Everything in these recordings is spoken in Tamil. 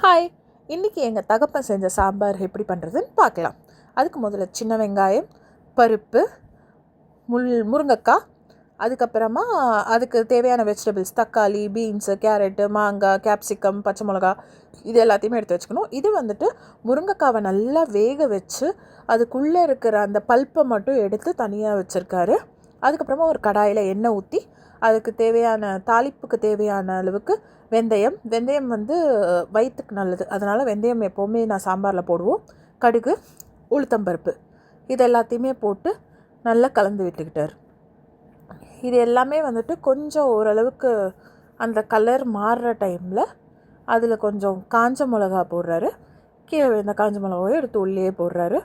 ஹாய், இன்றைக்கி எங்கள் தகப்பன் செஞ்ச சாம்பார் எப்படி பண்ணுறதுன்னு பார்க்கலாம். அதுக்கு முதல்ல சின்ன வெங்காயம், பருப்பு, முருங்கைக்காய், அதுக்கப்புறமா அதுக்கு தேவையான வெஜிடபிள்ஸ் தக்காளி, பீன்ஸு, கேரட்டு, மாங்காய், கேப்சிகம், பச்சை மிளகா இது எல்லாத்தையுமே எடுத்து வச்சுக்கணும். இது முருங்கைக்காவை நல்லா வேக வச்சு அதுக்குள்ளே இருக்கிற அந்த பல்ப்பை மட்டும் எடுத்து தனியாக வச்சுருக்காரு. அதுக்கப்புறமா ஒரு கடாயில் எண்ணெய் ஊற்றி அதுக்கு தேவையான தாளிப்புக்கு தேவையான அளவுக்கு வெந்தயம் வயிற்றுக்கு நல்லது, அதனால் வெந்தயம் எப்போவுமே நான் சாம்பாரில் போடுவோம். கடுகு, உளுத்தம்பருப்பு இது எல்லாத்தையுமே போட்டு நல்லா கலந்து விட்டுக்கிட்டார். இது எல்லாமே கொஞ்சம் ஓரளவுக்கு அந்த கலர் மாறுற டைமில் அதில் கொஞ்சம் காஞ்ச மிளகா போடுறாரு. கீழே விழுந்த காஞ்ச மிளகாவையும் எடுத்து உள்ளே போடுறாரு.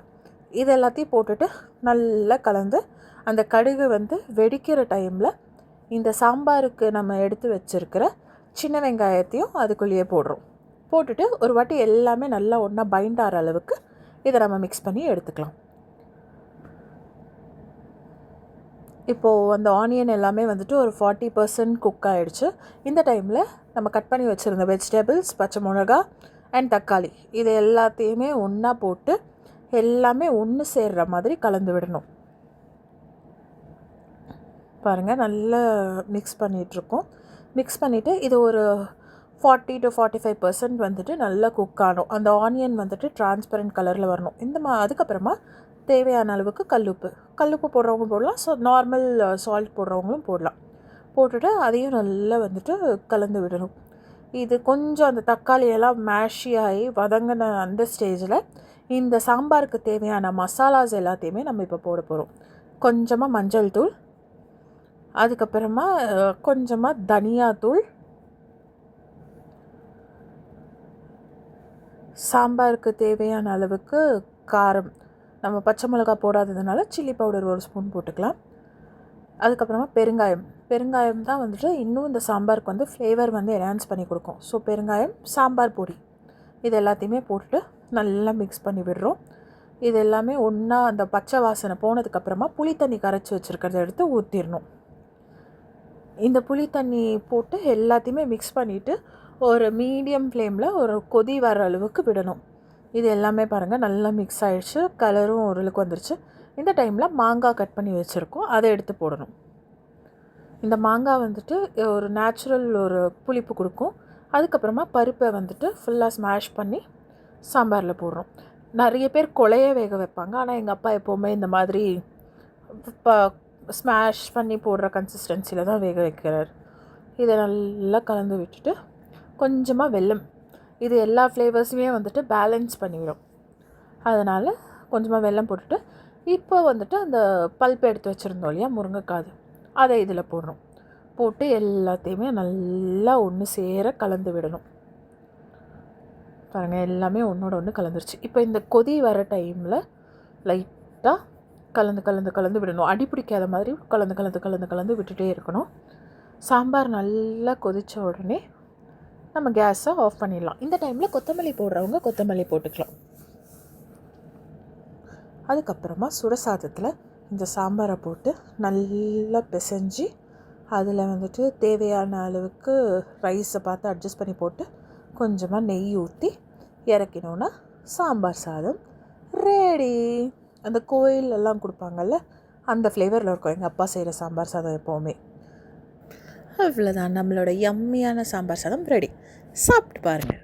இது எல்லாத்தையும் போட்டுட்டு நல்லா கலந்து அந்த கடுகு வெடிக்கிற டைமில் இந்த சாம்பாருக்கு நம்ம எடுத்து வச்சுருக்கிற சின்ன வெங்காயத்தையும் அதுக்குள்ளேயே போட்டுட்டு ஒரு வாட்டி எல்லாமே நல்லா ஒன்றா பைண்ட் ஆகிற அளவுக்கு இதை நம்ம மிக்ஸ் பண்ணி எடுத்துக்கலாம். இப்போது அந்த ஆனியன் எல்லாமே ஒரு 40% குக் ஆகிடுச்சு. இந்த டைமில் நம்ம கட் பண்ணி வச்சுருந்த வெஜிடபிள்ஸ், பச்சை மிளகா அண்ட் தக்காளி இது எல்லாத்தையுமே ஒன்றா போட்டு எல்லாமே ஒன்று சேர்கிற மாதிரி கலந்து விடணும். பாருங்கள், நல்லா மிக்ஸ் பண்ணிகிட்ருக்கோம். மிக்ஸ் பண்ணிவிட்டு இது ஒரு 40 to 45% நல்லா குக் ஆகணும். அந்த ஆனியன் டிரான்ஸ்பரண்ட் கலரில் வரணும். அதுக்கப்புறமா தேவையான அளவுக்கு கல்லுப்பு போடுறவங்க போடலாம், நார்மல் சால்ட் போடுறவங்களும் போடலாம். போட்டுட்டு அதையும் நல்லா கலந்து விடணும். இது கொஞ்சம் அந்த தக்காளியெல்லாம் மேஷி ஆகி வதங்கின அந்த ஸ்டேஜில் இந்த சாம்பாருக்கு தேவையான மசாலாஸ் எல்லாத்தையுமே நம்ம இப்போ போட போகிறோம். கொஞ்சமாக மஞ்சள் தூள், அதுக்கப்புறமா கொஞ்சமாக தனியாத்தூள், சாம்பாருக்கு தேவையான அளவுக்கு காரம், நம்ம பச்சை மிளகா போடாததுனால சில்லி பவுடர் 1 ஸ்பூன் போட்டுக்கலாம். அதுக்கப்புறமா பெருங்காயம் தான் இன்னும் இந்த சாம்பாருக்கு ஃப்ளேவர் என்ஹான்ஸ் பண்ணி கொடுக்கும். ஸோ பெருங்காயம், சாம்பார் பொடி இது எல்லாத்தையுமே போட்டுட்டு நல்லா மிக்ஸ் பண்ணி விடுறோம். இது எல்லாமே ஒன்றா அந்த பச்சை வாசனை போனதுக்கப்புறமா புளி தண்ணி கரைச்சி வச்சுருக்கிறத எடுத்து ஊற்றிடணும். இந்த புளி தண்ணி போட்டு எல்லாத்தையுமே மிக்ஸ் பண்ணிவிட்டு ஒரு மீடியம் ஃப்ளேமில் ஒரு கொதி வர அளவுக்கு விடணும். இது எல்லாமே பாருங்கள் நல்லா மிக்ஸ் ஆகிடுச்சு, கலரும் ஓரளவுக்கு வந்துருச்சு. இந்த டைமில் மாங்காய் கட் பண்ணி வச்சுருக்கோம், அதை எடுத்து போடணும். இந்த மாங்காய் ஒரு நேச்சுரல் ஒரு புளிப்பு கொடுக்கும். அதுக்கப்புறமா பருப்பை ஃபுல்லாக ஸ்மாஷ் பண்ணி சாம்பாரில் போடுறோம். நிறைய பேர் கொலைய வேக வைப்பாங்க, ஆனால் எங்கள் அப்பா எப்போவுமே இந்த மாதிரி ஸ்மாஷ் பண்ணி போடுற கன்சிஸ்டன்சியில் தான் வேக வைக்கிறார். இதை நல்லா கலந்து விட்டுட்டு கொஞ்சமாக வெல்லம், இது எல்லா ஃப்ளேவர்ஸுமே பேலன்ஸ் பண்ணிவிடும். அதனால் கொஞ்சமாக வெல்லம் போட்டுட்டு இப்போ அந்த பல்ப் எடுத்து வச்சுருந்தோம் இல்லையா முருங்கைக்காய், அதை இதில் போடுறோம். போட்டு எல்லாத்தையுமே நல்லா ஒன்று சேர கலந்து விடணும். பாருங்கள், எல்லாமே ஒன்றோட ஒன்று கலந்துருச்சு. இப்போ இந்த கொதி வர டைமில் லைட்டாக கலந்து விடணும். அடி பிடிக்காத மாதிரி கலந்து விட்டுட்டே இருக்கணும். சாம்பார் நல்லா கொதித்த உடனே நம்ம கேஸை ஆஃப் பண்ணிடலாம். இந்த டைமில் கொத்தமல்லி போடுறவங்க கொத்தமல்லி போட்டுக்கலாம். அதுக்கப்புறமா சுடசாதத்தில் இந்த சாம்பாரை போட்டு நல்லா பிசைஞ்சு அதில் தேவையான அளவுக்கு ரைஸை பார்த்து அட்ஜஸ்ட் பண்ணி போட்டு கொஞ்சமாக நெய் ஊற்றி இறக்கினோன்னா சாம்பார் சாதம் ரெடி. அந்த கோயிலெல்லாம் கொடுப்பாங்கள்ல அந்த ஃப்ளேவரில் இருக்கும் எங்கள் அப்பா செய்கிற சாம்பார் சாதம் எப்போவுமே. அவ்வளோதான், நம்மளோட யம்மியான சாம்பார் சாதம் ரெடி. சாப்பிட்டு பாருங்கள்.